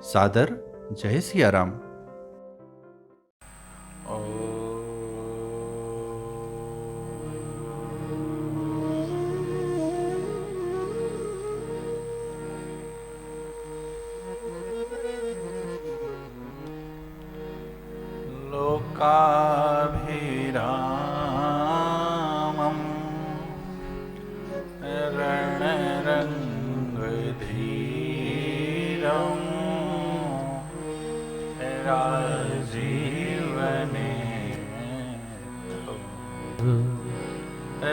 सादर जय सिया राम। लोकाभिरामं रणरङ्गधीरं राजीवने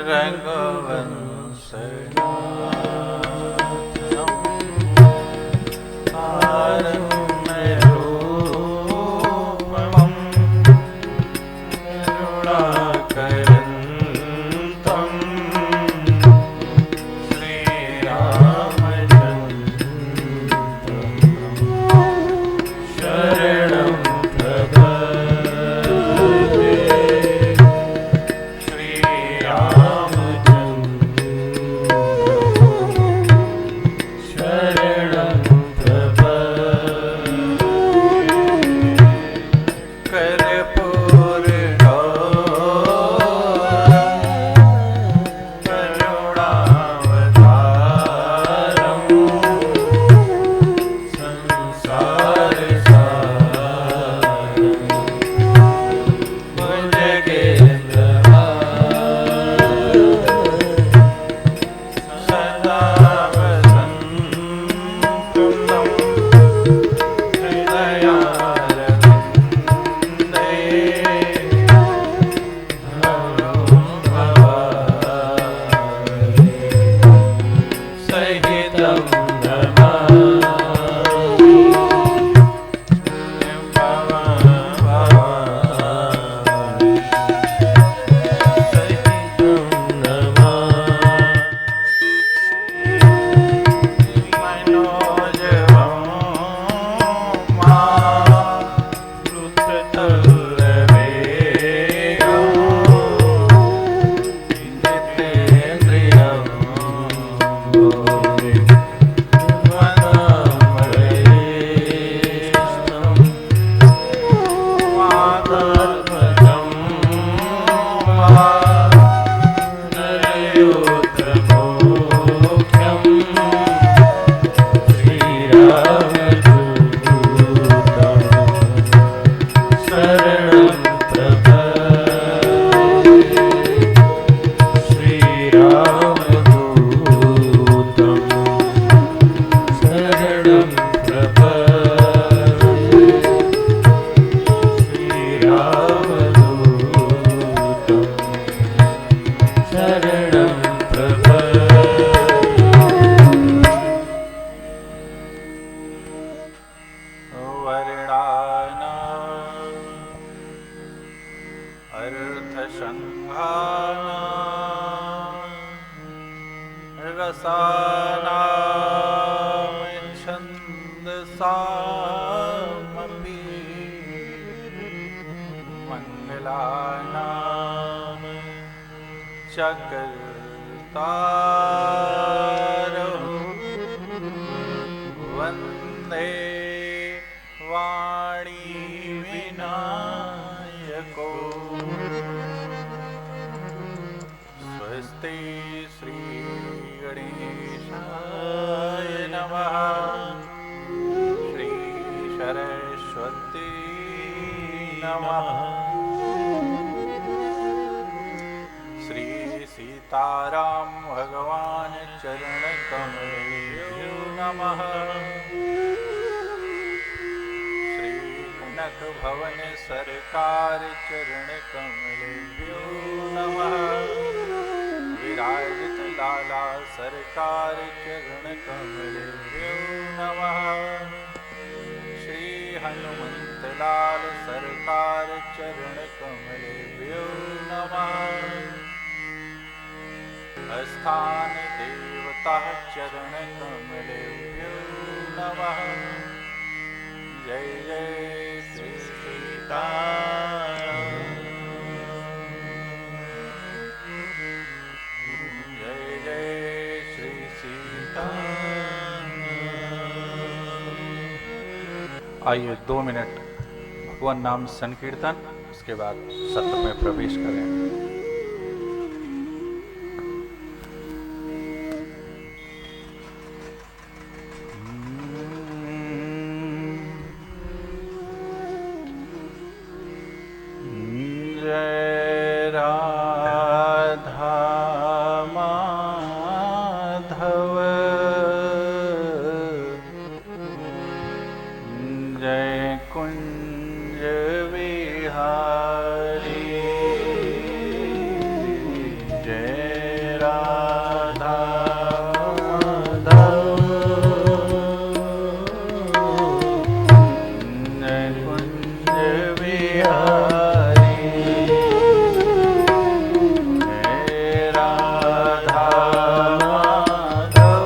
रङ्गवंशनाथं तारण्यरूपं करुणाकरन्तं श्रीरामचन्द्रं शरणं प्रपद्ये। श्रीरामचन्द्रं आइए 2 मिनट भगवान नाम संकीर्तन, उसके बाद सत्र में प्रवेश करें। जय राधा माधव, जय कुंज विहारी, जय राधा माधव, जय कुंज विहारी, जय राधा माधव,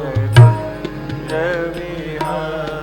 जय कुंज विहारी।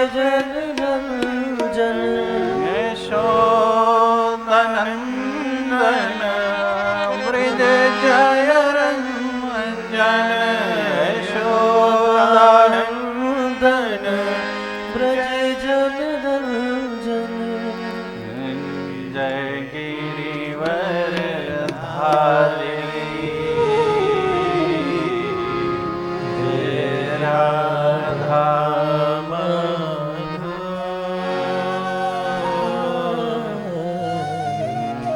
जन रंजन यशोदनंदन ब्रज जय रंजन यशोदानंदन ब्रज जन रंजन जय गिरिवर धारी राधा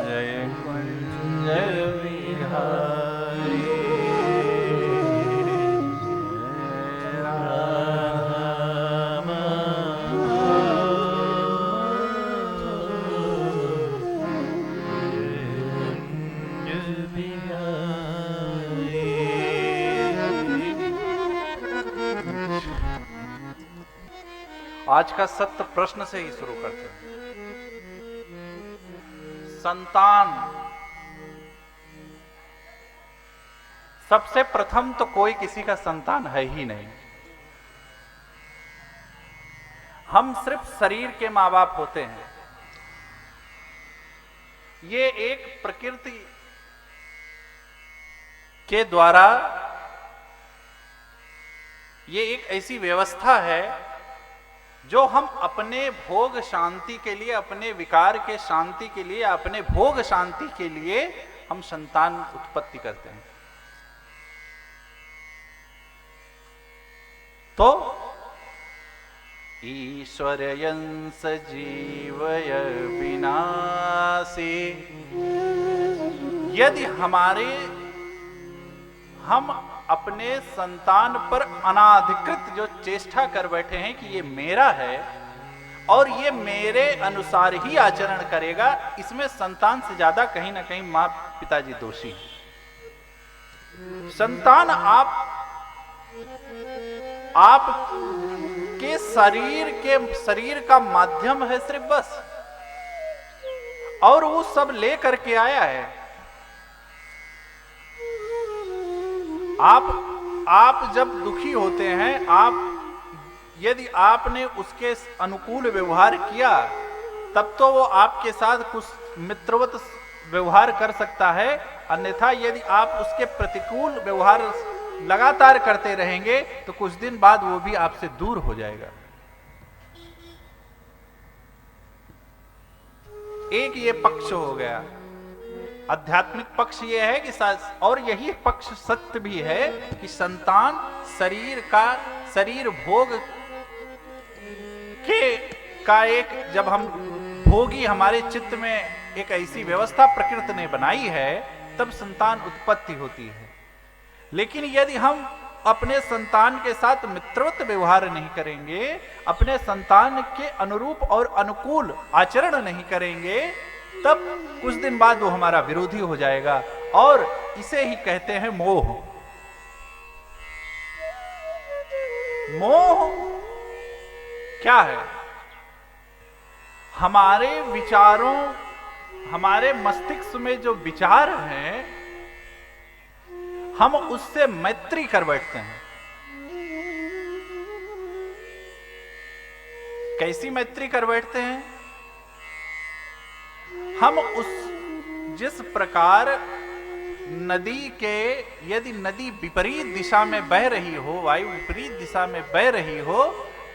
जय कुंज विहारी आज का सत्य प्रश्न से ही शुरू करते हैं। संतान, सबसे प्रथम तो कोई किसी का संतान है ही नहीं। हम सिर्फ शरीर के मां बाप होते हैं। ये एक प्रकृति के द्वारा, ये एक ऐसी व्यवस्था है जो हम अपने भोग शांति के लिए, अपने विकार के शांति के लिए, अपने भोग शांति के लिए हम संतान उत्पत्ति करते हैं। तो ईश्वर यंस जीवय विनाशी, यदि हम अपने संतान पर अनाधिकृत जो चेष्टा कर बैठे हैं कि ये मेरा है और ये मेरे अनुसार ही आचरण करेगा, इसमें संतान से ज्यादा कहीं ना कहीं मां पिताजी दोषी हैं। संतान आप के शरीर का माध्यम है सिर्फ, बस, और वो सब ले करके आया है। आप जब दुखी होते हैं, यदि आपने उसके अनुकूल व्यवहार किया, तब तो वो आपके साथ कुछ मित्रवत व्यवहार कर सकता है। अन्यथा यदि आप उसके प्रतिकूल व्यवहार लगातार करते रहेंगे तो कुछ दिन बाद वो भी आपसे दूर हो जाएगा। एक ये पक्ष हो गया, आध्यात्मिक पक्ष ये है कि और यही पक्ष सत्य भी है कि संतान शरीर भोग का एक, जब हम भोगी, हमारे चित्त में एक ऐसी व्यवस्था प्रकृति ने बनाई है, तब संतान उत्पत्ति होती है। लेकिन यदि हम अपने संतान के साथ मित्रवत व्यवहार नहीं करेंगे, अपने संतान के अनुरूप और अनुकूल आचरण नहीं करेंगे, तब कुछ दिन बाद वो हमारा विरोधी हो जाएगा। और इसे ही कहते हैं मोह। मोह क्या है? हमारे विचारों, हमारे मस्तिष्क में जो विचार हैं, हम उससे मैत्री कर बैठते हैं। कैसी मैत्री कर बैठते हैं? हम जिस प्रकार नदी के, यदि नदी विपरीत दिशा में बह रही हो, वायु विपरीत दिशा में बह रही हो,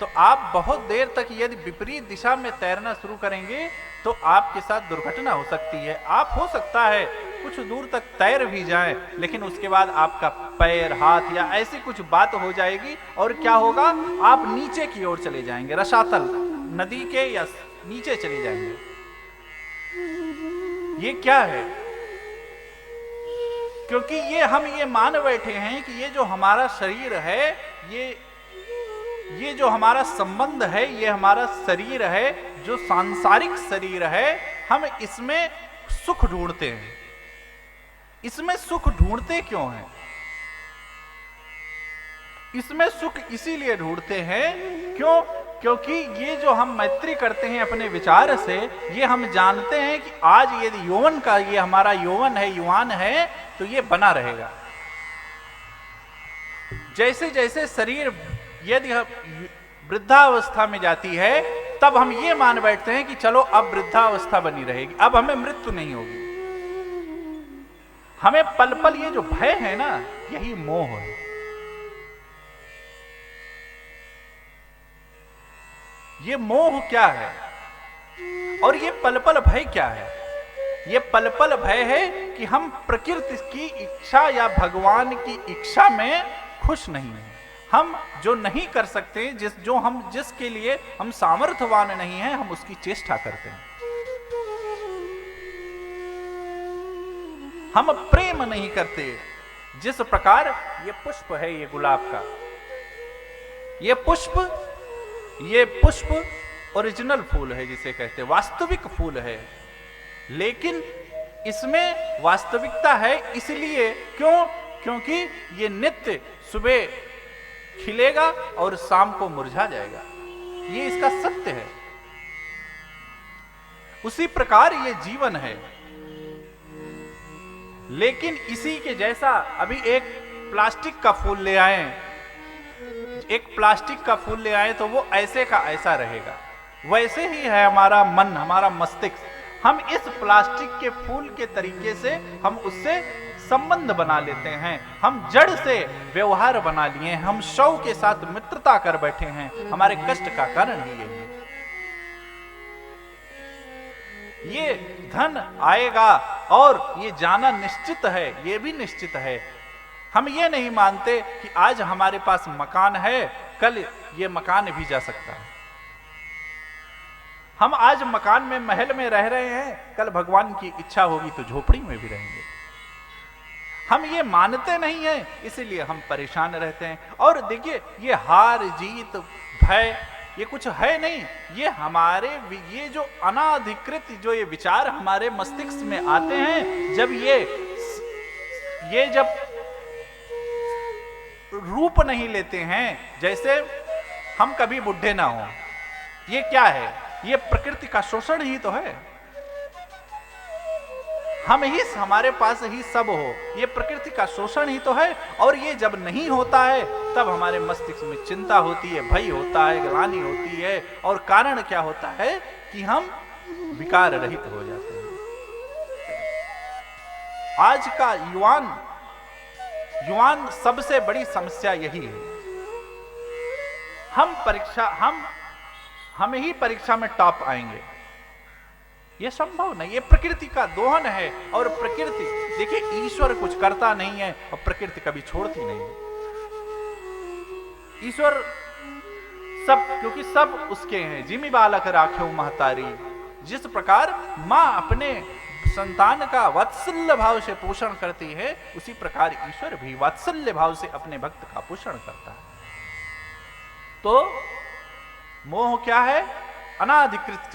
तो आप बहुत देर तक यदि विपरीत दिशा में तैरना शुरू करेंगे तो आपके साथ दुर्घटना हो सकती है। आप हो सकता है कुछ दूर तक तैर भी जाएं, लेकिन उसके बाद आपका पैर, हाथ या ऐसी कुछ बात हो जाएगी और क्या होगा, आप नीचे की ओर चले जाएंगे, रसातल नदी के या नीचे चले जाएंगे। ये क्या है? क्योंकि हम ये मान बैठे हैं कि ये जो हमारा शरीर है, ये जो हमारा संबंध है, ये हमारा शरीर है, जो सांसारिक शरीर है, हम इसमें सुख ढूंढते हैं। इसमें सुख ढूंढते क्यों हैं? इसमें सुख इसीलिए ढूंढते हैं क्योंकि ये जो हम मैत्री करते हैं अपने विचार से, ये हम जानते हैं कि आज यदि यौवन का, ये हमारा यौवन है, युवान है, तो ये बना रहेगा। जैसे जैसे शरीर, यदि वृद्धावस्था में जाती है, तब हम ये मान बैठते हैं कि चलो अब वृद्धावस्था बनी रहेगी, अब हमें मृत्यु नहीं होगी। हमें पल पल ये जो भय है ना, यही मोह है। ये मोह क्या है और ये पल पल भय क्या है? ये पल पल भय है कि हम प्रकृति की इच्छा या भगवान की इच्छा में खुश नहीं हैं। हम जो नहीं कर सकते, जिसके लिए हम सामर्थ्यवान नहीं हैं, हम उसकी चेष्टा करते हैं। हम प्रेम नहीं करते। जिस प्रकार ये पुष्प है, ये गुलाब का, ये पुष्प ओरिजिनल फूल है, जिसे कहते हैं वास्तविक फूल है, लेकिन इसमें वास्तविकता है इसलिए क्योंकि ये नित्य सुबह खिलेगा और शाम को मुरझा जाएगा। ये इसका सत्य है। उसी प्रकार ये जीवन है। लेकिन इसी के जैसा अभी एक प्लास्टिक का फूल ले आए, तो वो ऐसे का ऐसा रहेगा। वैसे ही है हमारा मन, हमारा मस्तिष्क। हम इस प्लास्टिक के फूल के तरीके से हम उससे संबंध बना लेते हैं। हम जड़ से व्यवहार बना लिए हैं। हम शव के साथ मित्रता कर बैठे हैं। हमारे कष्ट का कारण ही यही है। ये धन आएगा और ये जाना निश्चित है, ये भी निश्चित है। हम ये नहीं मानते कि आज हमारे पास मकान है, कल ये मकान भी जा सकता है। हम आज मकान में, महल में रह रहे हैं, कल भगवान की इच्छा होगी तो झोपड़ी में भी रहेंगे। हम ये मानते नहीं हैं, इसीलिए हम परेशान रहते हैं। और देखिए, ये हार जीत भय ये कुछ है नहीं। ये हमारे, ये जो अनाधिकृत जो ये विचार हमारे मस्तिष्क में आते हैं, जब ये जब रूप नहीं लेते हैं, जैसे हम कभी बुढ़े ना हो, ये क्या है? ये प्रकृति का शोषण ही तो है। हमारे पास ही सब हो, ये प्रकृति का शोषण ही तो है। और ये जब नहीं होता है, तब हमारे मस्तिष्क में चिंता होती है, भय होता है, ग्लानि होती है। और कारण क्या होता है कि हम विकार रहित हो जाते हैं। आज का युवान सबसे बड़ी समस्या यही है। हम ही परीक्षा में टॉप आएंगे, ये संभव नहीं। ये प्रकृति का दोहन है। और प्रकृति, देखिए, ईश्वर कुछ करता नहीं है और प्रकृति कभी छोड़ती नहीं है। ईश्वर सब, क्योंकि सब उसके हैं। जिमी बालक राख्यो महतारी। जिस प्रकार मां अपने संतान का वात्सल्य भाव से पोषण करती है, उसी प्रकार ईश्वर भी वात्सल्य भाव से अपने भक्त का पोषण करता है। तो मोह क्या है? अनाधिकृत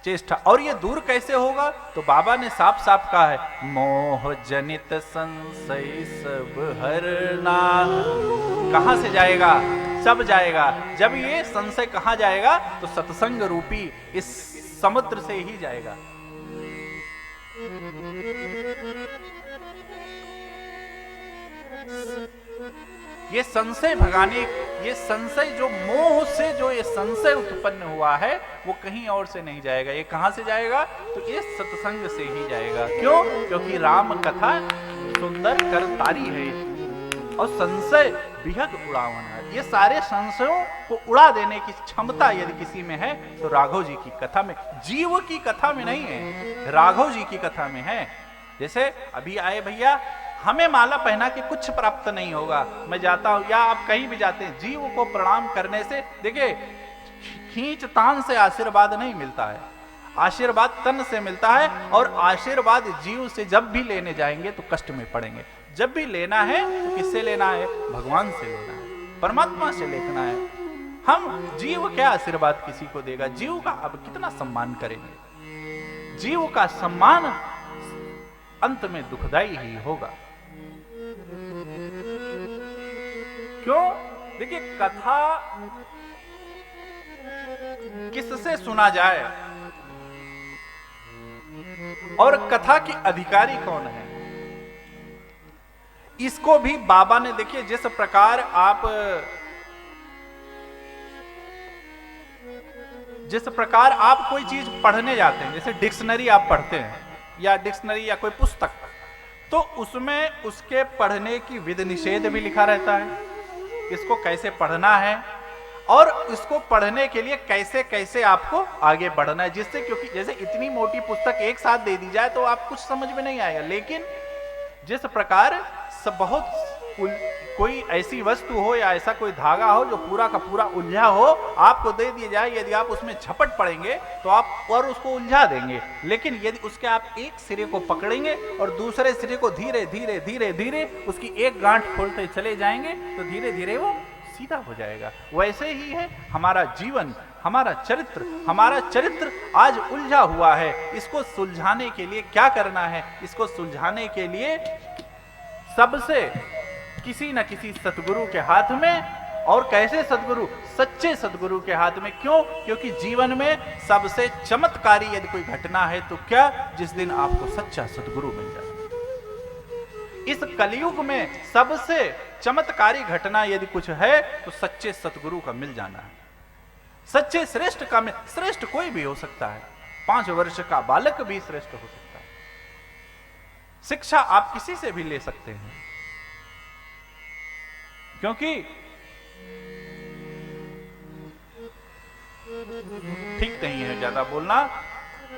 चेष्टा। और ये दूर कैसे होगा? तो बाबा ने साफ साफ कहा है, मोह जनित संशय सब हरना। कहां से जाएगा? सब जाएगा। जब ये संशय कहां जाएगा? तो सत्संग रूपी इस समुद्र से ही जाएगा। ये संशय भगाने, ये संशय जो मोह से जो ये संशय उत्पन्न हुआ है, वो कहीं और से नहीं जाएगा। ये कहां से जाएगा? तो ये सत्संग से ही जाएगा। क्यों? क्योंकि राम कथा सुंदर करतारी है और संशय विहग उड़ावन है। ये सारे संशयों को उड़ा देने की क्षमता यदि किसी में है, तो राघव जी की कथा में, जीव की कथा में नहीं है, राघव जी की कथा में है। जैसे अभी आए भैया, हमें माला पहना के कुछ प्राप्त नहीं होगा। मैं जाता हूं या आप कहीं भी जाते हैं, जीव को प्रणाम करने से, देखिए, खींच तान से आशीर्वाद नहीं मिलता है, आशीर्वाद तन से मिलता है। और आशीर्वाद जीव से जब भी लेने जाएंगे तो कष्ट में पड़ेंगे। जब भी लेना है तो किससे लेना है? भगवान से लेना है, परमात्मा से लेना है। हम जीव क्या आशीर्वाद किसी को देगा? जीव का अब कितना सम्मान करेंगे? जीव का सम्मान अंत में दुखदाई ही होगा। क्यों? देखिए, कथा किससे सुना जाए और कथा की अधिकारी कौन है, इसको भी बाबा ने, देखिए, जिस प्रकार आप जिस प्रकार आप कोई चीज पढ़ने जाते हैं, जैसे डिक्शनरी आप पढ़ते हैं या डिक्शनरी या कोई पुस्तक, तो उसमें उसके पढ़ने की विधि निषेध भी लिखा रहता है, इसको कैसे पढ़ना है और इसको पढ़ने के लिए कैसे कैसे आपको आगे बढ़ना है, जिससे, क्योंकि जैसे इतनी मोटी पुस्तक एक साथ दे दी जाए तो आप कुछ समझ में नहीं आएगा, लेकिन जिस प्रकार सब बहुत कोई ऐसी वस्तु हो या ऐसा कोई धागा हो जो पूरा का पूरा उलझा हो, आपको दे दिया जाए, यदि आप उसमें झपट पड़ेंगे तो आप और उसको उलझा देंगे, लेकिन यदि उसके आप एक सिरे को पकड़ेंगे और दूसरे सिरे को धीरे धीरे धीरे धीरे उसकी एक गांठ खोलते चले जाएंगे तो धीरे धीरे वो सीधा हो जाएगा। वैसे ही है हमारा जीवन, हमारा चरित्र आज उलझा हुआ है। इसको सुलझाने के लिए क्या करना है? इसको सुलझाने के लिए सबसे किसी न किसी सतगुरु के हाथ में, और कैसे सतगुरु? सच्चे सतगुरु के हाथ में। क्यों? क्योंकि जीवन में सबसे चमत्कारी यदि कोई घटना है तो क्या? जिस दिन आपको सच्चा सतगुरु मिल जाए। इस कलयुग में सबसे चमत्कारी घटना यदि कुछ है तो सच्चे सतगुरु का मिल जाना है। सच्चे श्रेष्ठ का मिल, श्रेष्ठ कोई भी हो सकता है, 5 वर्ष का बालक भी श्रेष्ठ हो सकता है। शिक्षा आप किसी से भी ले सकते हैं, क्योंकि ठीक नहीं है ज्यादा बोलना।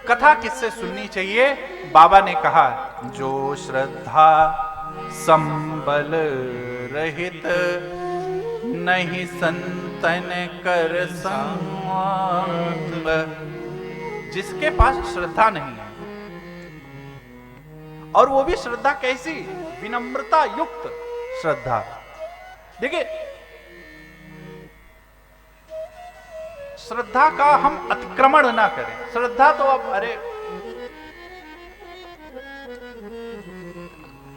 कथा किससे सुननी चाहिए? बाबा ने कहा, जो श्रद्धा संबल रहित नहीं संतन कर संग। जिसके पास श्रद्धा नहीं है, और वो भी श्रद्धा कैसी? विनम्रता युक्त श्रद्धा। देखिए, श्रद्धा का हम अतिक्रमण ना करें। श्रद्धा तो अब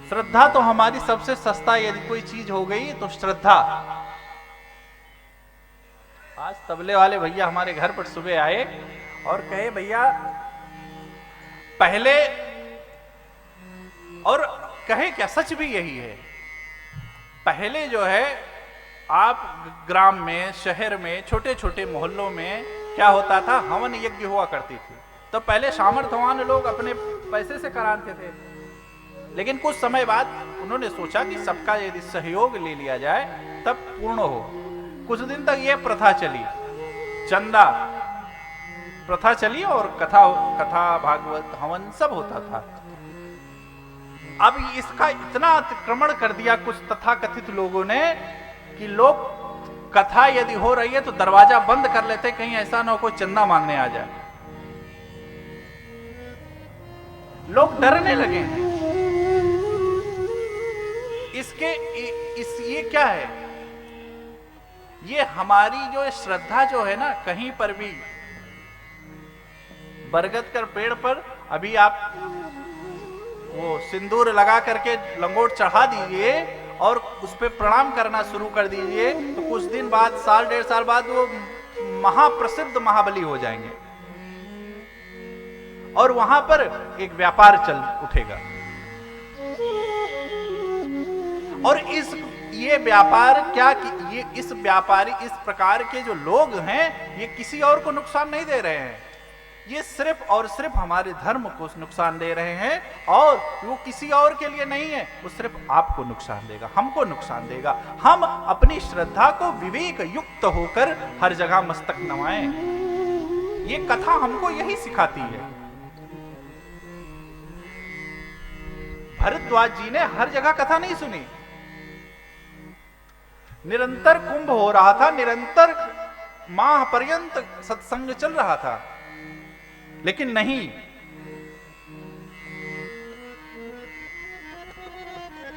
श्रद्धा तो हमारी सबसे सस्ता यदि कोई चीज हो गई तो श्रद्धा। आज तबले वाले भैया हमारे घर पर सुबह आए और कहे, भैया पहले, और कहे क्या, सच भी यही है, पहले जो है आप ग्राम में, शहर में, छोटे छोटे मोहल्लों में क्या होता था? हवन यज्ञ हुआ करती थी। तो पहले सामर्थ्यवान लोग अपने पैसे से कराते थे, लेकिन कुछ समय बाद उन्होंने सोचा कि सबका यदि सहयोग ले लिया जाए तब पूर्ण हो। कुछ दिन तक यह प्रथा चली, चंदा प्रथा चली, और कथा भागवत हवन सब होता था। अब इसका इतना अतिक्रमण कर दिया कुछ तथाकथित लोगों ने कि लोग कथा यदि हो रही है तो दरवाजा बंद कर लेते, कहीं ऐसा ना हो कोई चंदा मांगने आ जाए। लोग डरने लगे हैं। ये क्या है? ये हमारी जो श्रद्धा जो है ना, कहीं पर भी बरगद कर पेड़ पर अभी आप वो सिंदूर लगा करके लंगोट चढ़ा दीजिए और उस पर प्रणाम करना शुरू कर दीजिए, तो कुछ दिन बाद, साल 1.5 साल बाद वो महाप्रसिद्ध महाबली हो जाएंगे और वहां पर एक व्यापार चल उठेगा। और ये व्यापार क्या कि ये इस व्यापारी, इस प्रकार के जो लोग हैं, ये किसी और को नुकसान नहीं दे रहे हैं, ये सिर्फ और सिर्फ हमारे धर्म को नुकसान दे रहे हैं, और वो किसी और के लिए नहीं है, वो सिर्फ आपको नुकसान देगा, हमको नुकसान देगा। हम अपनी श्रद्धा को विवेक युक्त होकर हर जगह मस्तक नवाएं। ये कथा हमको यही सिखाती है। भरद्वाज जी ने हर जगह कथा नहीं सुनी, निरंतर कुंभ हो रहा था, निरंतर माह पर्यंत सत्संग चल रहा था, लेकिन नहीं,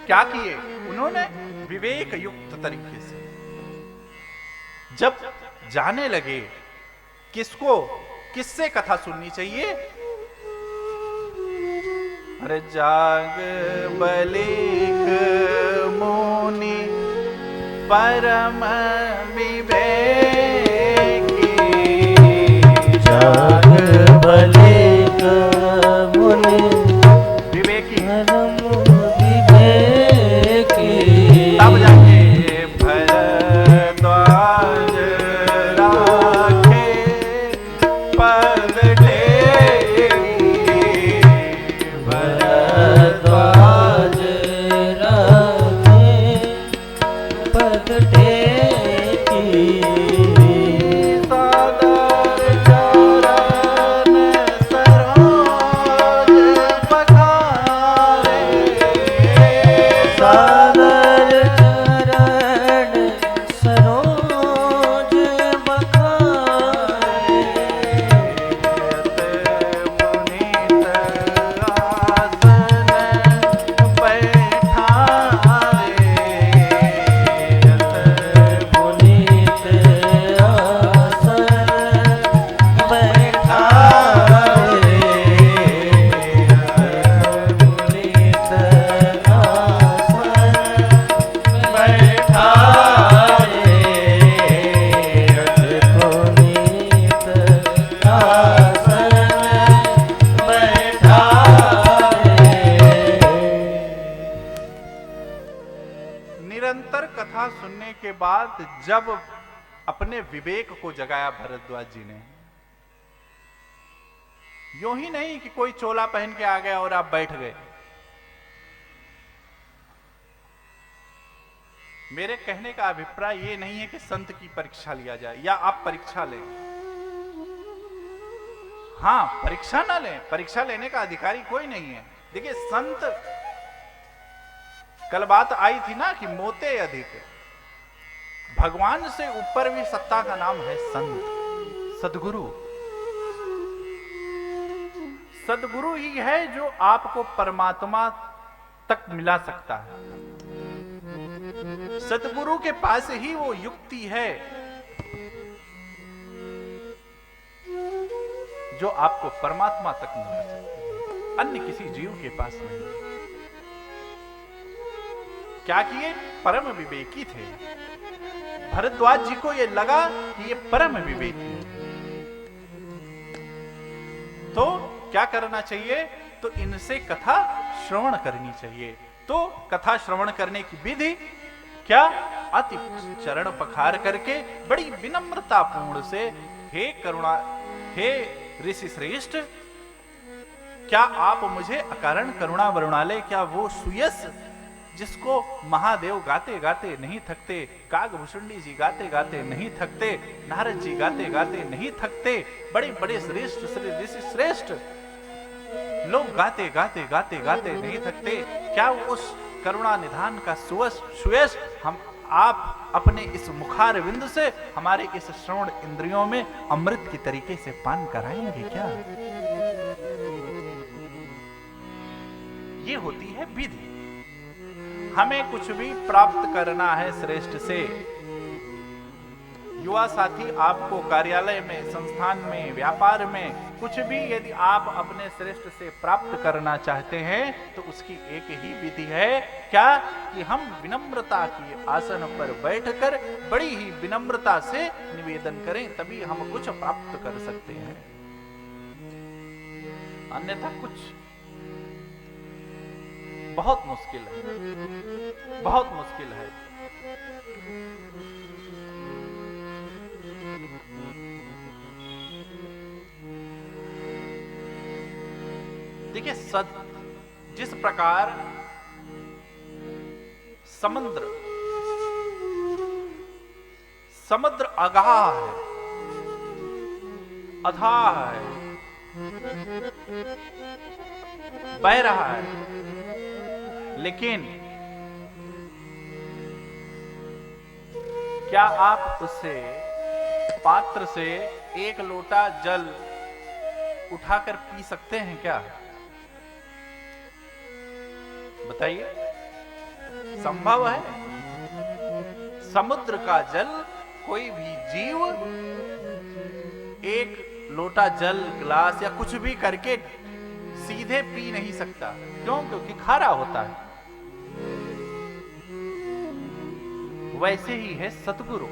क्या किए उन्होंने? विवेक युक्त तरीके से जब जाने लगे किससे कथा सुननी चाहिए, अरे जाग बलिक मुनि परम विवेकी, जाग बलिक मुनि विवेकी, परम विवेकी, तब जाके भरद्वाज राखे पद टेकी भरद्वाज रखे पद टेकी सादर चरण सरोज पखारे सादर चरण सरोज बखारे पुनीत आसन बैठारे पुनीत आसन बैठारे पुनीत आसन बैठारे पुनीत आसन बैठारे। निरंतर कथा सुनने के बाद जब अपने विवेक को जगाया भरद्वाज जी ने, यूं ही नहीं कि कोई चोला पहन के आ गया और आप बैठ गए। मेरे कहने का अभिप्राय ये नहीं है कि संत की परीक्षा लिया जाए या आप परीक्षा लें। हां, परीक्षा ना लें, परीक्षा लेने का अधिकारी कोई नहीं है। देखिए संत, कल बात आई थी ना कि मोते अधिक, भगवान से ऊपर भी सत्ता का नाम है संत, सदगुरु। सदगुरु ही है जो आपको परमात्मा तक मिला सकता है। सदगुरु के पास ही वो युक्ति है जो आपको परमात्मा तक मिला सकती है, अन्य किसी जीव के पास नहीं। क्या किए? परम विवेकी थे। भरद्वाज जी को यह लगा कि ये परम विवेकी है, तो क्या करना चाहिए? तो इनसे कथा श्रवण करनी चाहिए। तो कथा श्रवण करने की विधि क्या? अति चरण पखार करके बड़ी विनम्रता पूर्ण से, हे करुणा, हे ऋषि श्रेष्ठ, क्या आप मुझे अकारण करुणा वरुणालय, क्या वो सुयस जिसको महादेव गाते गाते नहीं थकते, कागभूषुंडी जी गाते गाते नहीं थकते, नारद जी गाते गाते नहीं थकते, बड़े बड़े श्रेष्ठ ऋषि श्रेष्ठ लोग गाते गाते गाते गाते नहीं थकते, क्या उस करुणा निधान का सुयश हम आप अपने इस मुखार बिंद से हमारे इस श्रवण इंद्रियों में अमृत की तरीके से पान कराएंगे क्या? ये होती है विधि। हमें कुछ भी प्राप्त करना है श्रेष्ठ से। युवा साथी, आपको कार्यालय में, संस्थान में, व्यापार में कुछ भी यदि आप अपने श्रेष्ठ से प्राप्त करना चाहते हैं तो उसकी एक ही विधि है, क्या? कि हम विनम्रता की आसन पर बैठकर बड़ी ही विनम्रता से निवेदन करें, तभी हम कुछ प्राप्त कर सकते हैं। अन्यथा कुछ बहुत मुश्किल है, बहुत मुश्किल है। देखिए जिस प्रकार समुद्र अगाह है, अथाह है, बह रहा है, लेकिन क्या आप उससे पात्र से एक लोटा जल उठाकर पी सकते हैं क्या? बताइए, संभव है? समुद्र का जल कोई भी जीव एक लोटा जल, गिलास या कुछ भी करके सीधे पी नहीं सकता। क्यों? क्योंकि खारा होता है। वैसे ही है सतगुरु।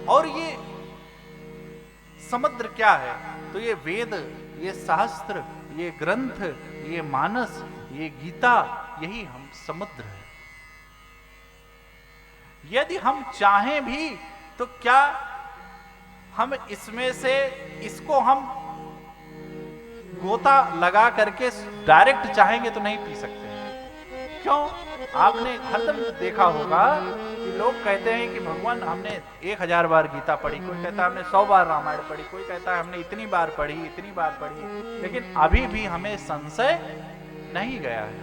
और ये समुद्र क्या है? तो ये वेद, ये शास्त्र, ये ग्रंथ, ये मानस, ये गीता, यही हम समुद्र है। यदि हम चाहें भी तो क्या हम इसमें से इसको हम गोता लगा करके डायरेक्ट चाहेंगे तो नहीं पी सकते। क्यों? आपने हरदम देखा होगा कि लोग कहते हैं कि भगवान हमने 1000 बार गीता पढ़ी, कोई कहता है हमने 100 बार रामायण पढ़ी, कोई कहता है हमने इतनी बार पढ़ी, लेकिन अभी भी हमें संशय नहीं गया है।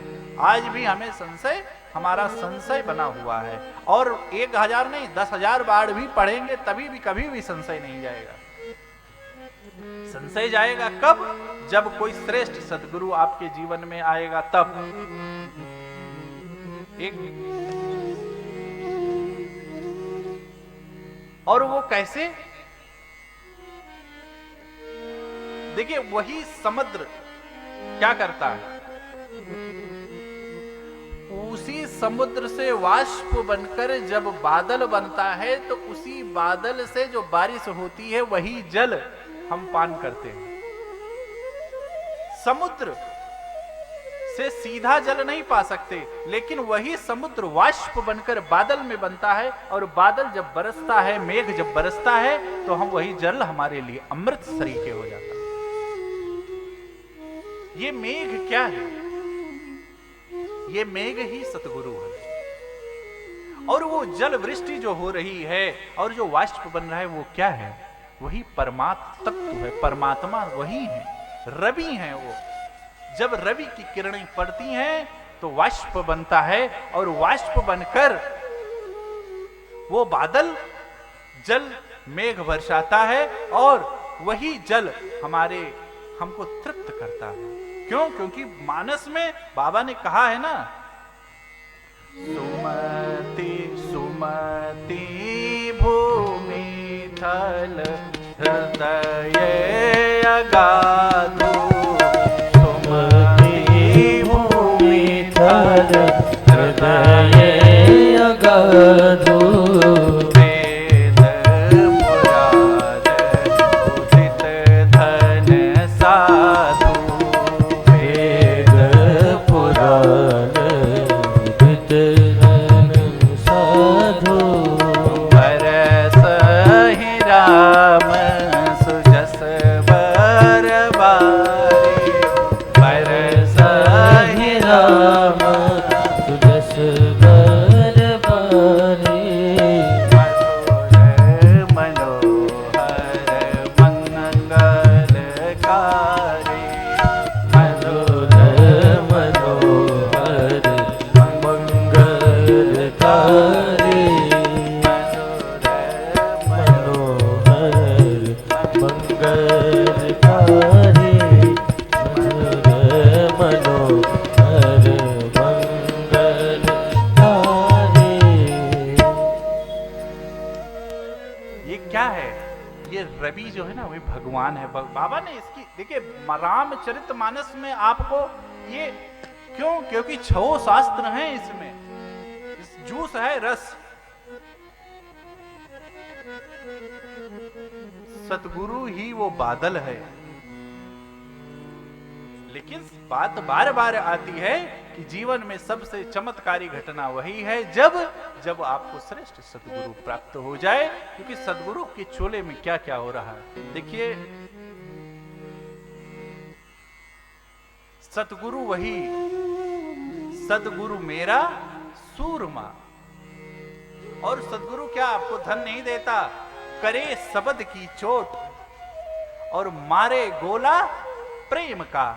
आज भी हमें संशय, हमारा संशय बना हुआ है। और 1000 नहीं 10,000 बार भी पढ़ेंगे तभी भी कभी भी संशय नहीं जाएगा। संशय जाएगा कब? जब कोई श्रेष्ठ सद्गुरु आपके जीवन में आएगा तब। एक और वो कैसे? देखिए, वही समुद्र क्या करता है, उसी समुद्र से वाष्प बनकर जब बादल बनता है तो उसी बादल से जो बारिश होती है वही जल हम पान करते हैं। समुद्र से सीधा जल नहीं पा सकते, लेकिन वही समुद्र वाष्प बनकर बादल में बनता है, और बादल जब बरसता है, मेघ जब बरसता है, तो हम वही जल हमारे लिए अमृत सरीखे हो जाता है। ये मेघ क्या है? ये मेघ ही सतगुरु है। और वो जल वृष्टि जो हो रही है और जो वाष्प बन रहा है वो क्या है? वही परमात्म तत्व है, परमात्मा वही है, रवि है वो। जब रवि की किरणें पड़ती हैं तो वाष्प बनता है, और वाष्प बनकर वो बादल जल मेघ बरसाता है, और वही जल हमको तृप्त करता है। क्यों? क्योंकि मानस में बाबा ने कहा है ना, सुमति सुमति भूमि थल हृदय अगाधो, हृदय अगाधो, वेद पुराण उदित धन साधु, वेद पुराण उदित धन साधु, बरसहि राम सुजस बर बारी, बरसहि राम सुजस बर बारी, मधुर मनोहर मंगलकारी, मधुर मनोहर मंगलकारी, मनोहर मंगलकारी, मधुर मनोहर मंगलकारी। ये क्या है? ये रवि जो है ना, वही भगवान है। बाबा ने इसकी देखिए, रामचरितमानस में आपको ये क्यों? क्योंकि 6 शास्त्र हैं इसमें, जूस है, रस। सतगुरु ही वो बादल है। लेकिन बात बार बार आती है कि जीवन में सबसे चमत्कारी घटना वही है जब आपको श्रेष्ठ सतगुरु प्राप्त हो जाए। क्योंकि सतगुरु के चोले में क्या क्या हो रहा है देखिए। सतगुरु वही, सतगुरु मेरा सूरमा। और सतगुरु क्या आपको धन नहीं देता, करे शब्द की चोट और मारे गोला प्रेम का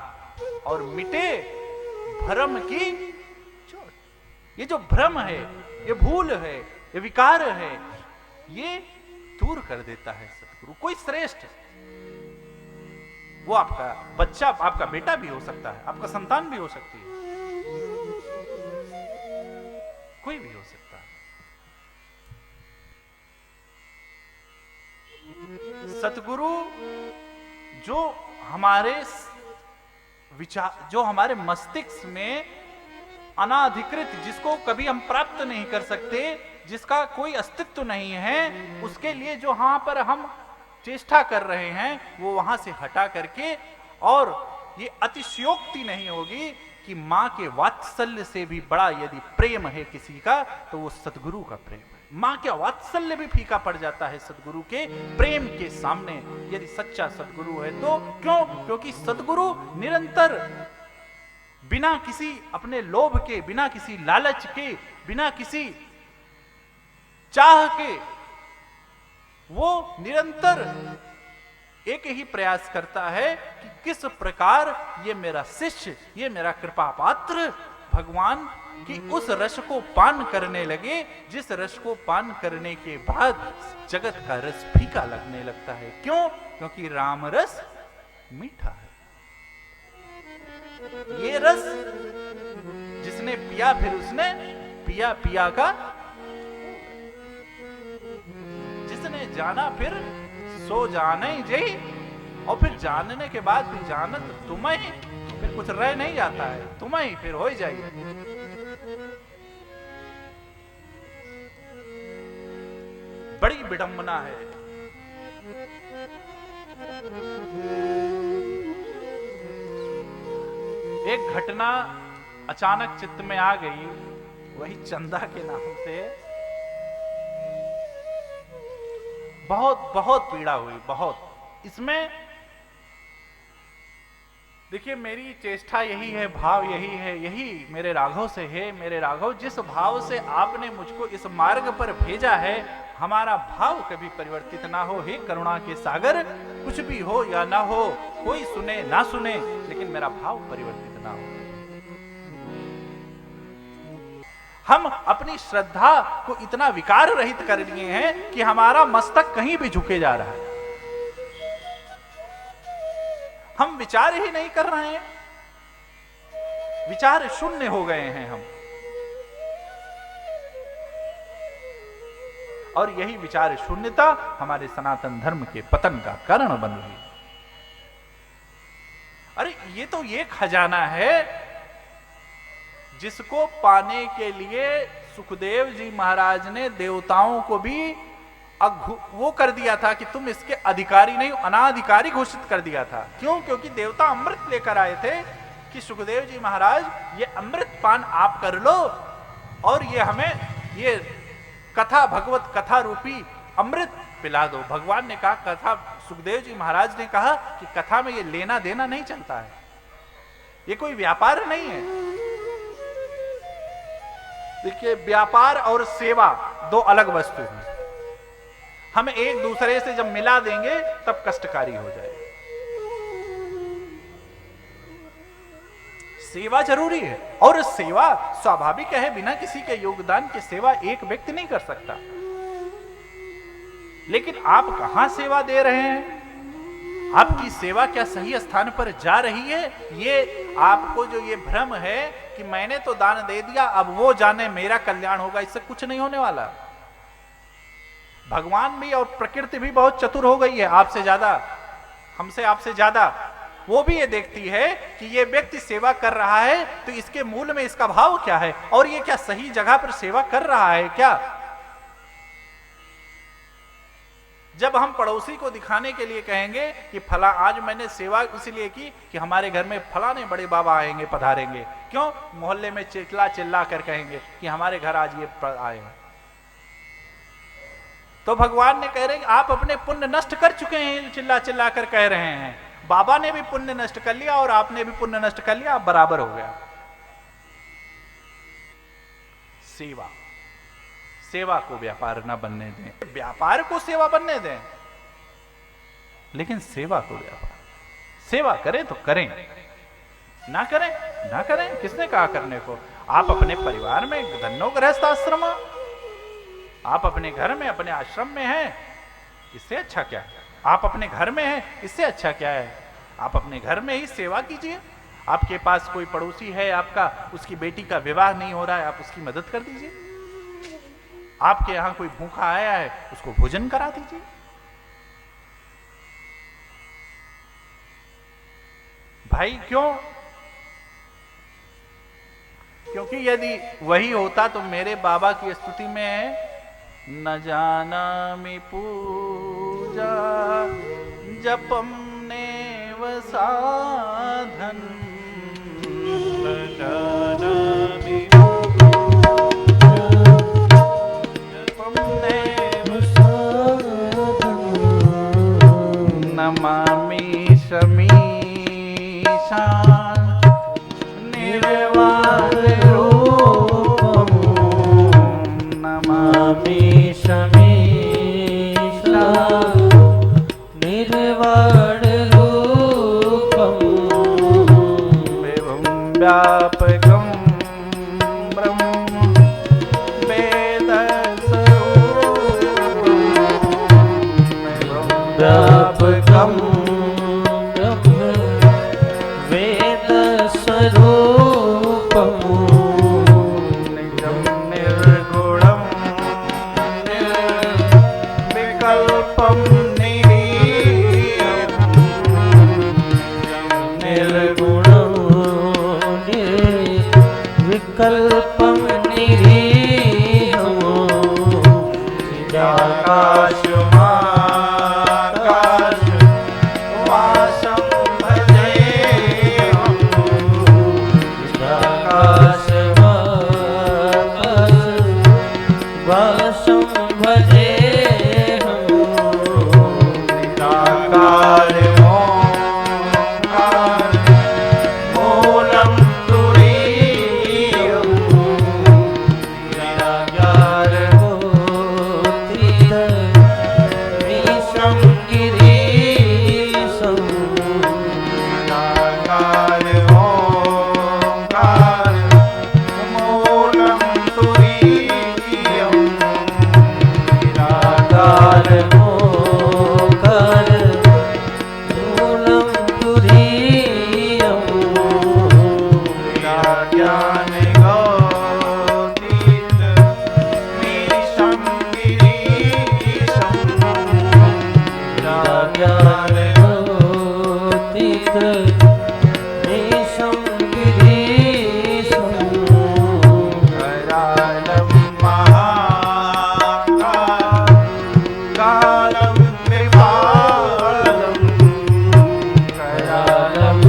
और मिटे भ्रम की चोट। ये जो भ्रम है, ये भूल है, ये विकार है, ये दूर कर देता है सतगुरु। कोई श्रेष्ठ, वो आपका बच्चा, आपका बेटा भी हो सकता है, आपका संतान भी हो सकती है, कोई भी हो सकता है। सतगुरु जो हमारे विचार, जो हमारे मस्तिष्क में अनाधिकृत, जिसको कभी हम प्राप्त नहीं कर सकते, जिसका कोई अस्तित्व नहीं है, उसके लिए जो यहाँ पर हम चेष्टा कर रहे हैं, वो वहां से हटा करके, और ये अतिशयोक्ति नहीं होगी कि मां के वात्सल्य से भी बड़ा यदि प्रेम है किसी का, तो वो सतगुरु का प्रेम है। मां का वात्सल्य भी फीका पड़ जाता है सदगुरु के प्रेम के सामने, यदि सच्चा सदगुरु है तो। क्यों? क्योंकि सदगुरु निरंतर बिना किसी अपने लोभ के, बिना किसी लालच के, बिना किसी चाह के, वो निरंतर एक ही प्रयास करता है कि किस प्रकार ये मेरा शिष्य, ये मेरा कृपा पात्र भगवान कि उस रस को पान करने लगे, जिस रस को पान करने के बाद जगत का रस फीका लगने लगता है। क्यों? क्योंकि राम रस मीठा है। ये रस जिसने पिया, फिर उसने पिया पिया का, जिसने जाना फिर सो जाने जई, और फिर जानने के बाद भी जानत तुम्हें, फिर कुछ रह नहीं जाता है, तुम्हें फिर हो जाइए। बड़ी विडंबना है। एक घटना अचानक चित्त में आ गई, वही चंदा के नाम से बहुत बहुत पीड़ा हुई, बहुत। इसमें देखिए, मेरी चेष्टा यही है, भाव यही है, यही मेरे राघव से है। मेरे राघव, जिस भाव से आपने मुझको इस मार्ग पर भेजा है, हमारा भाव कभी परिवर्तित ना हो। हे करुणा के सागर, कुछ भी हो या ना हो, कोई सुने ना सुने, लेकिन मेरा भाव परिवर्तित ना हो। हम अपनी श्रद्धा को इतना विकार रहित कर लिए हैं कि हमारा मस्तक कहीं भी झुके जा रहा है। हम विचार ही नहीं कर रहे हैं, विचार शून्य हो गए हैं हम। और यही विचार शून्यता हमारे सनातन धर्म के पतन का कारण बन रही है। अरे ये तो ये खजाना है जिसको पाने के लिए सुखदेव जी महाराज ने देवताओं को भी वो कर दिया था कि तुम इसके अधिकारी नहीं, अनाधिकारी घोषित कर दिया था। क्यों? क्योंकि देवता अमृत लेकर आए थे कि सुखदेव जी महाराज ये अमृत पान आप कर लो और ये हमें ये कथा, भगवत कथा रूपी अमृत पिला दो। भगवान ने कहा, कथा, सुखदेव जी महाराज ने कहा कि कथा में ये लेना देना नहीं चलता है, ये कोई व्यापार नहीं है। देखिए, व्यापार और सेवा दो अलग वस्तु हैं। हम एक दूसरे से जब मिला देंगे तब कष्टकारी हो जाएगा। सेवा जरूरी है, और सेवा स्वाभाविक है, बिना किसी के योगदान के सेवा एक व्यक्ति नहीं कर सकता। लेकिन आप कहां सेवा दे रहे हैं? आपकी सेवा क्या सही स्थान पर जा रही है? ये आपको जो ये भ्रम है कि मैंने तो दान दे दिया, अब वो जाने मेरा कल्याण होगा, इससे कुछ नहीं होने वाला। भगवान भी और प्रकृति भी बहुत चतुर हो गई है आपसे ज्यादा, हमसे आपसे ज्यादा। वो भी ये देखती है कि ये व्यक्ति सेवा कर रहा है तो इसके मूल में इसका भाव क्या है, और ये क्या सही जगह पर सेवा कर रहा है क्या। जब हम पड़ोसी को दिखाने के लिए कहेंगे कि फला आज मैंने सेवा इसलिए की कि हमारे घर में फलाने बड़े बाबा आएंगे, पधारेंगे, क्यों? मोहल्ले में चिल्ला चिल्ला कर कहेंगे कि हमारे घर आज ये आए हैं, तो भगवान ने कह रहे हैं आप अपने पुण्य नष्ट कर चुके हैं, चिल्ला चिल्ला कर कह रहे हैं। बाबा ने भी पुण्य नष्ट कर लिया और आपने भी पुण्य नष्ट कर लिया, आप बराबर हो गया। सेवा, सेवा को व्यापार ना बनने दें, व्यापार को सेवा बनने दें, लेकिन सेवा को व्यापार। सेवा करें तो करें, ना करें ना करें, किसने कहा करने को? आप अपने परिवार में धन्नो गृहस्थ आश्रम, आप अपने घर में, अपने आश्रम में हैं, इससे अच्छा क्या है? आप अपने घर में हैं, इससे अच्छा क्या है? आप अपने घर में ही सेवा कीजिए। आपके पास कोई पड़ोसी है आपका, उसकी बेटी का विवाह नहीं हो रहा है, आप उसकी मदद कर दीजिए। आपके यहां कोई भूखा आया है, उसको भोजन करा दीजिए। भाई क्यों? क्योंकि यदि वही होता तो मेरे बाबा की स्तुति में है, न जानामि पूजा जपम नेव साधन, न जानामि जपम निर्वाण रूपम् नमामि शमीशा निर्वाण रूपम् एवं व्यापकं ब्रह्म वेदस्वरूपम् एवं व्यापकं वेदस्वरूपम् निजं निर्गुणं निर्विकल्पं निर्गुणं निर्विकल्पं निरीहम् आकाशमाकाश वासं भजेऽहम् वासं भजेऽहम् निराकार ओंकार मूलं तुरीयम् निराकार मीशं गिरीशम् निराकार ओंकार मूलं तुरीयम् निराकार मोकार मूलं तुरीयम् ज्ञानगोतीत मीशं गिरीशम् ज्ञानगोतीत मीशं गिरीशम् करालं महाकालं विपालं करालं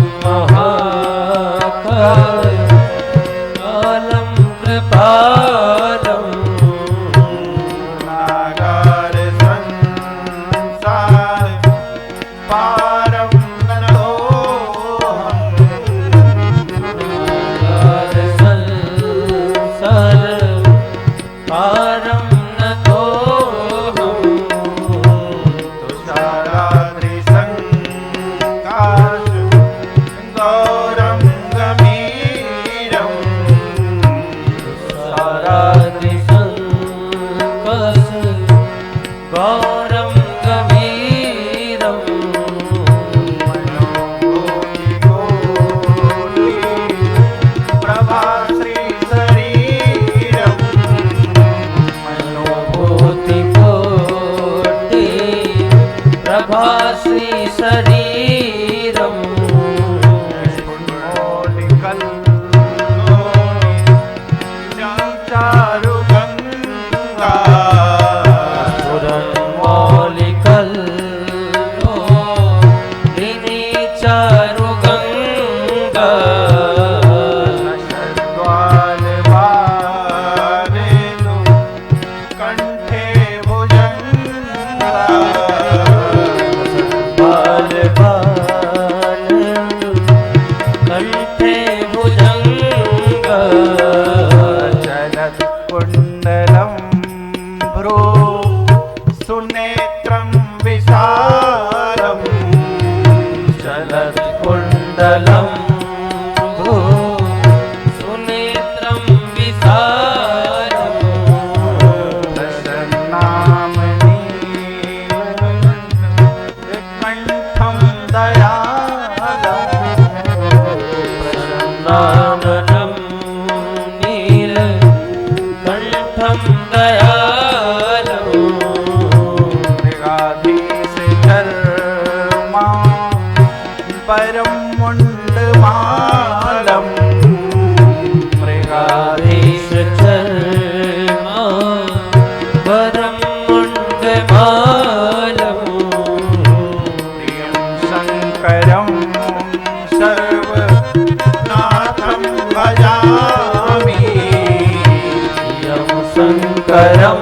कालं कृपालम् नागार संसार पारं संसार पारं नतोऽहम् तुषाराद्रिसङ्काश गौरं गमीरम् साराद्रिसङ्कस गौरं गभीरम् मनोकोटि प्रभाश्री शरीरम् मनोभूतिकोटि प्रभाश्री शरीरम् चारुगङ्गा पुरन्मौलिकल्लो दिनी चारुगङ्गा शद्वालवारेनु कण्ठे भुजङ्गा बालबालनु कण्ठे भुजङ्गा चलत् कुण्डलं भ्रू सुनेत्रं विशालम् चलत् कुण्डलं भ्रू सुनेत्रं विशालम् प्रसन्नामणि कण्ठं दयालम् नाननं नीलकण्ठं दयालम् मृगाधीश चर्मा परं मुण्डमालम् मृगाधीश चर्मा वरं मुण्डमालम् प्रियं शङ्करं सर्वनाथं भजामि यं शङ्करं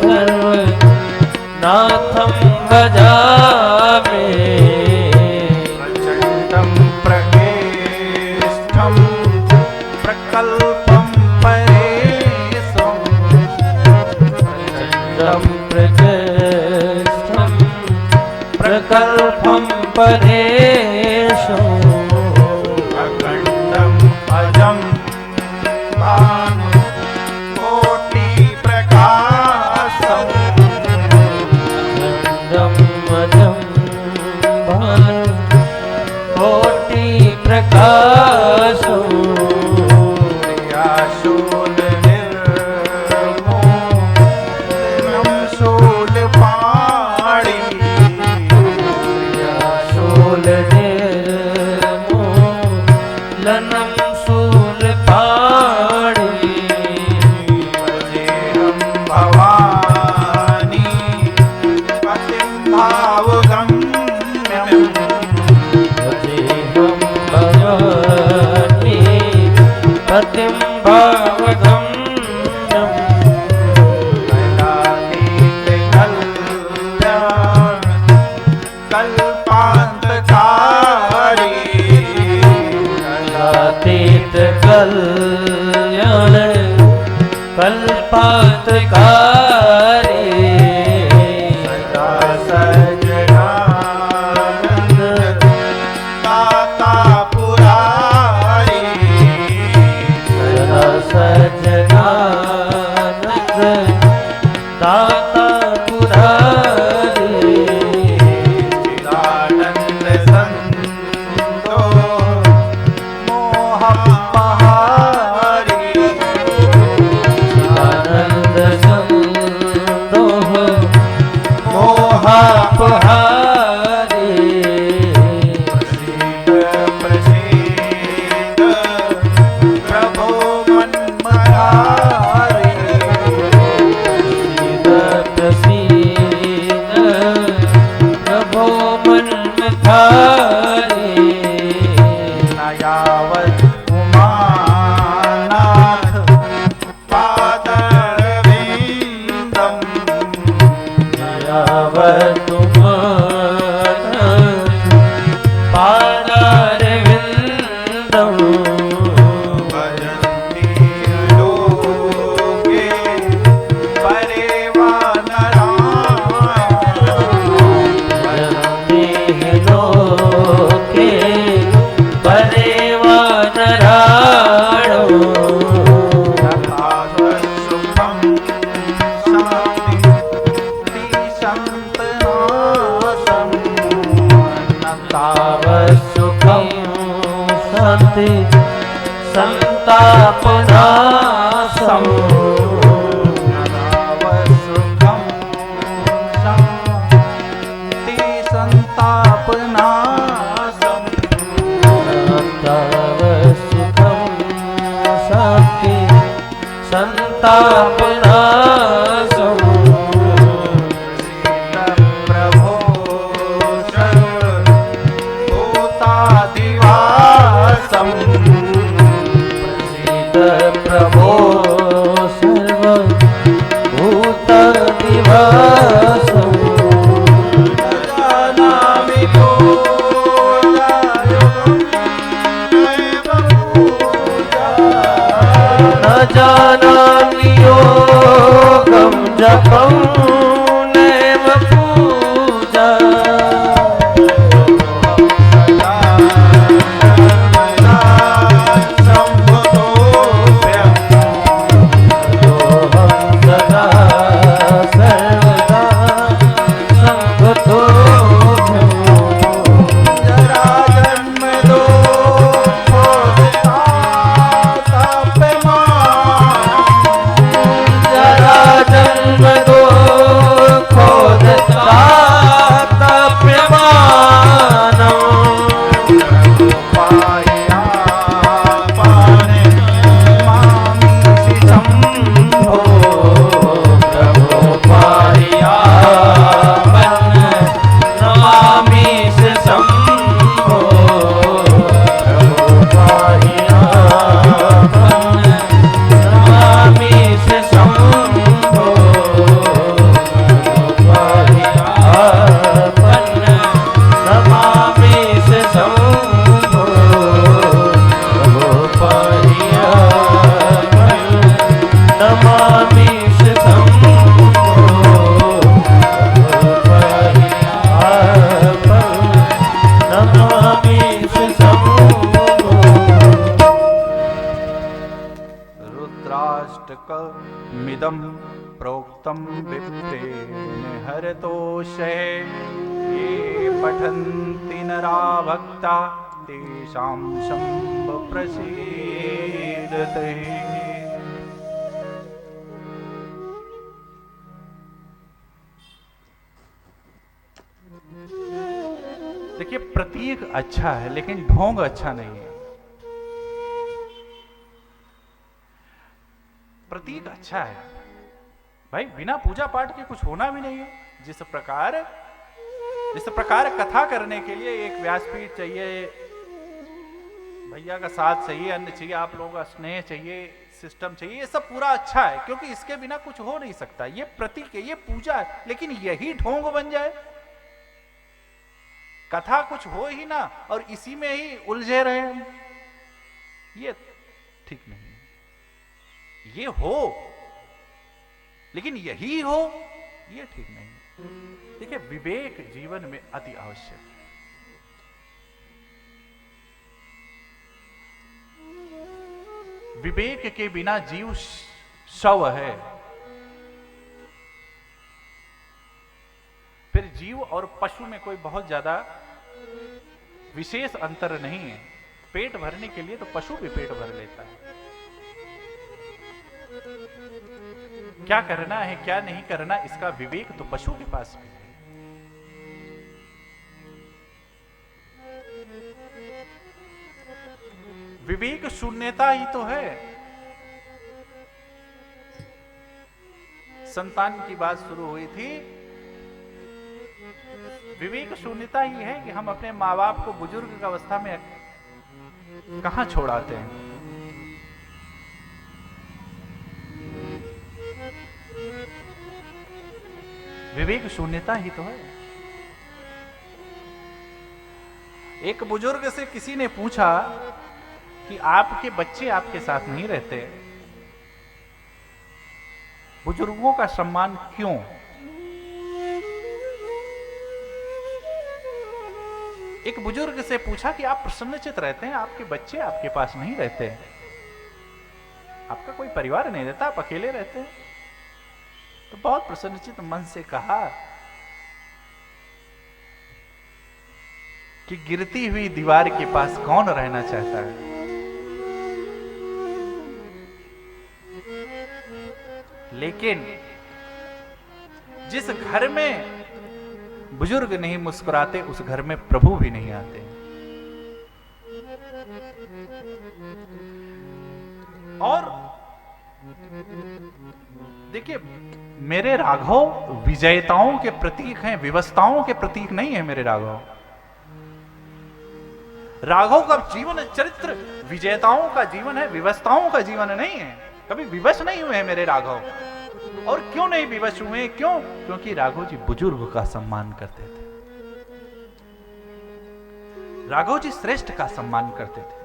सर्वनाथं भजामि अखंडम अजम भानु कोटि प्रकाशम कोटि प्रकाशो शूल निर्मोलम शूल पाणी शूल निर्मूलनं शूलपाणि भजेहं भवानी पतिं भावगम्यम् भजेहं भवानी पतिं भावगम्यम् कल्पान्तकारी कल्याण कल्पान्तकारी सदा सज्जनानंद दाता पुरारी सदा सज्जनानंद दाता पुरारी चिदानंद संतो मोहपहारी आनंद संदोह मोहापहारी प्रसीद प्रभो मन्महारी प्रसीद प्रभो मन्मथारी न यावत् उमानाथ पादरविन्दम् पादारविन्दं भजन्ति लोके परे वा देह लोके परे वा नराणो सुखं शान्ति संतनासं तावत्सुखं शान्ति संतापनाशं सुखं शान्ति संतापनासं तावत्सुखं शान्ति संतापनाशं प्रभो सर्वभूतादिवासं प्रभो सर्वभूतनिवासं जानामि पूजायुगं नैव पूजा न जानामि यो इदं प्रोक्तं विप्रेण हरतोषे ये पठन्ति नरा भक्ता तेषां शम्भ प्रसीदते। देखिए, प्रतीक अच्छा है लेकिन ढोंग अच्छा नहीं है। प्रतीक अच्छा है भाई, बिना पूजा पाठ के कुछ होना भी नहीं है। जिस प्रकार कथा करने के लिए एक व्यासपीठ चाहिए, भैया का साथ चाहिए, अन्न चाहिए, आप लोगों का स्नेह चाहिए, सिस्टम चाहिए, ये सब पूरा अच्छा है क्योंकि इसके बिना कुछ हो नहीं सकता। ये प्रतीक है, ये पूजा है, लेकिन यही ढोंग बन जाए, कथा कुछ हो ही ना और इसी में ही उलझे रहे हम, ये ठीक नहीं है। ये हो लेकिन यही हो, ये ठीक नहीं है। देखिए, विवेक जीवन में अति आवश्यक है। विवेक के बिना जीव शव है। फिर जीव और पशु में कोई बहुत ज्यादा विशेष अंतर नहीं है। पेट भरने के लिए तो पशु भी पेट भर लेता है। क्या करना है क्या नहीं करना, इसका विवेक तो पशु के पास भी है। विवेक शून्यता ही तो है। संतान की बात शुरू हुई थी, विवेक शून्यता ही है कि हम अपने माँ बाप को बुजुर्ग अवस्था में कहां छोड़ाते हैं। विवेक शून्यता ही तो है। एक बुजुर्ग से किसी ने पूछा कि आपके बच्चे आपके साथ नहीं रहते, बुजुर्गों का सम्मान क्यों? एक बुजुर्ग से पूछा कि आप प्रसन्नचित रहते हैं, आपके बच्चे आपके पास नहीं रहते, आपका कोई परिवार नहीं रहता, आप अकेले रहते हैं। तो बहुत प्रसन्नचित मन से कहा कि गिरती हुई दीवार के पास कौन रहना चाहता है। लेकिन जिस घर में बुजुर्ग नहीं मुस्कुराते, उस घर में प्रभु भी नहीं आते। और देखिए, मेरे राघव विजयताओं के प्रतीक हैं, विवशताओं के प्रतीक नहीं है। मेरे राघव का जीवन चरित्र विजयताओं का जीवन है, विवशताओं का जीवन नहीं है। कभी विवश नहीं हुए हैं मेरे राघव। और क्यों नहीं विवश हुए? क्यों? क्योंकि राघव जी बुजुर्ग का सम्मान करते थे। राघव जी श्रेष्ठ का सम्मान करते थे।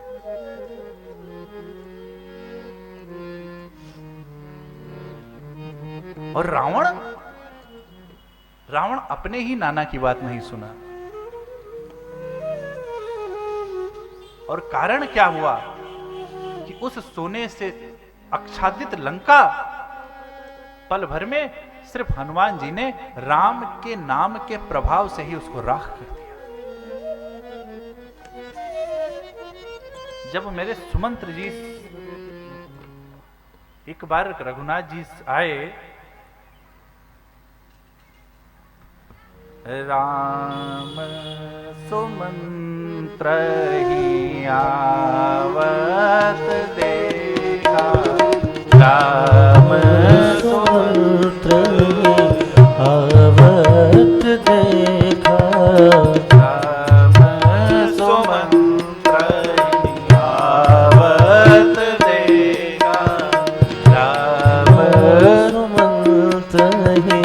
और रावण अपने ही नाना की बात नहीं सुना। और कारण क्या हुआ कि उस सोने से आच्छादित लंका पल भर में सिर्फ हनुमान जी ने राम के नाम के प्रभाव से ही उसको राख कर दिया। जब मेरे सुमंत्र जी एक बार रघुनाथ जी आए, राम सुमंत्र ही आवत देखा, राम सुमंत्र आवत देखा, राम सुमंत्र ही आवत देखा, राम सुमंत्र ही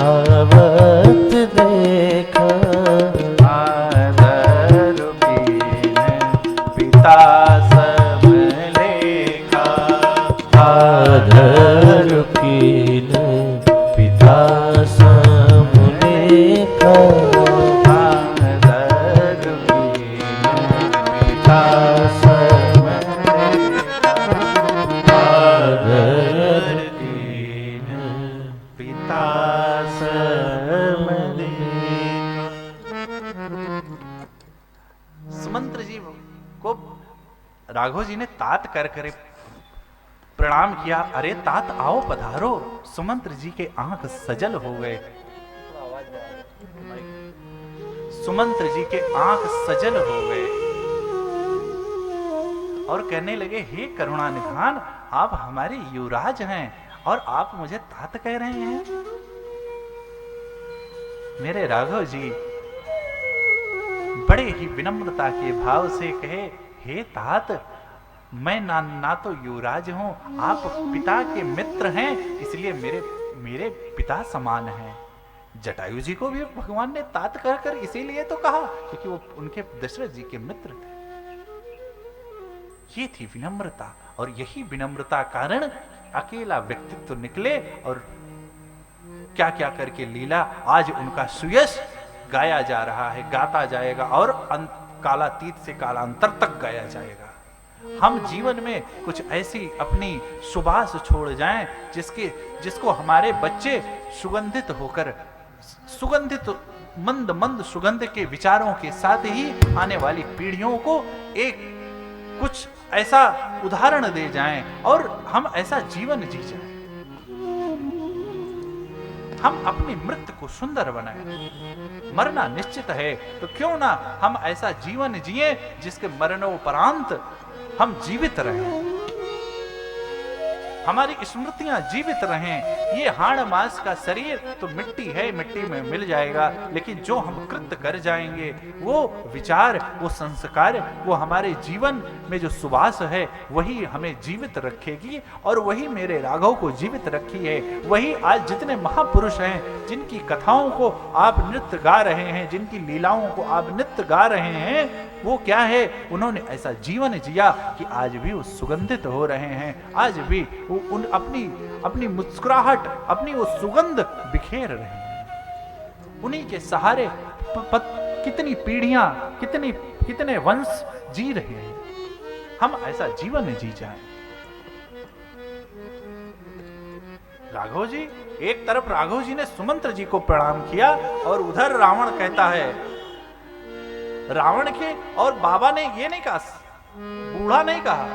आवत देखा, आदर कीन पिता सब ले सुमंत्र जी को राघव जी ने तात कर करे प्रणाम किया। अरे तात आओ पधारो। सुमंत्र जी के आंख सजल हो गए। सुमंत्र जी के आंख सजल हो गए और कहने लगे, हे करुणा निधान, आप हमारे युवराज हैं और आप मुझे तात कह रहे हैं। मेरे राघव जी बड़े ही विनम्रता के भाव से कहे, हे तात, मैं ना तो युवराज हूं, आप पिता के मित्र हैं, इसलिए मेरे पिता समान हैं। जटायु जी को भी भगवान ने तात कहकर इसीलिए तो कहा क्योंकि वो उनके दशरथ जी के मित्र थे। ये थी विनम्रता, और यही विनम्रता कारण अकेला व्यक्तित्व निकले और क्या क्या करके लीला आज उनका सुयश गाया जा रहा है, गाता जाएगा और कालातीत से कालांतर तक गाया जाएगा। हम जीवन में कुछ ऐसी अपनी सुबास छोड़ जाएं जिसको हमारे बच्चे सुगंधित होकर सुगंधित मंद मंद सुगंध के विचारों के साथ ही आने वाली पीढ़ियों को एक कुछ ऐसा उदाहरण दे जाएं और हम ऐसा जीवन जी जाएं। हम अपनी मृत्यु को सुंदर बनाएं। मरना निश्चित है तो क्यों ना हम ऐसा जीवन जिए जिसके मरणोपरांत हम जीवित रहें, हमारी स्मृतियां जीवित रहें। ये हाड़ मास का शरीर तो मिट्टी है, मिट्टी में मिल जाएगा, लेकिन जो हम कृत्य कर जाएंगे, वो विचार, वो संस्कार, वो हमारे जीवन में जो सुवास है वही हमें जीवित रखेगी और वही मेरे राघव को जीवित रखी है। वही आज जितने महापुरुष हैं जिनकी कथाओं को आप नृत्य गा रहे हैं, जिनकी लीलाओं को आप नृत्य गा रहे हैं, वो क्या है, उन्होंने ऐसा जीवन जिया कि आज भी वो सुगंधित हो रहे हैं, आज भी वो उन अपनी मुस्कुराहट, अपनी वो सुगंध बिखेर रहे हैं। उन्हीं के सहारे कितनी पीढ़ियां, कितने वंश जी रहे हैं। हम ऐसा जीवन जी जाएं। राघव जी, एक तरफ राघव जी ने सुमंत्र जी को प्रणाम किया और उधर रावण कहता है, रावण के और बाबा ने ये नहीं कहा, बूढ़ा नहीं कहा,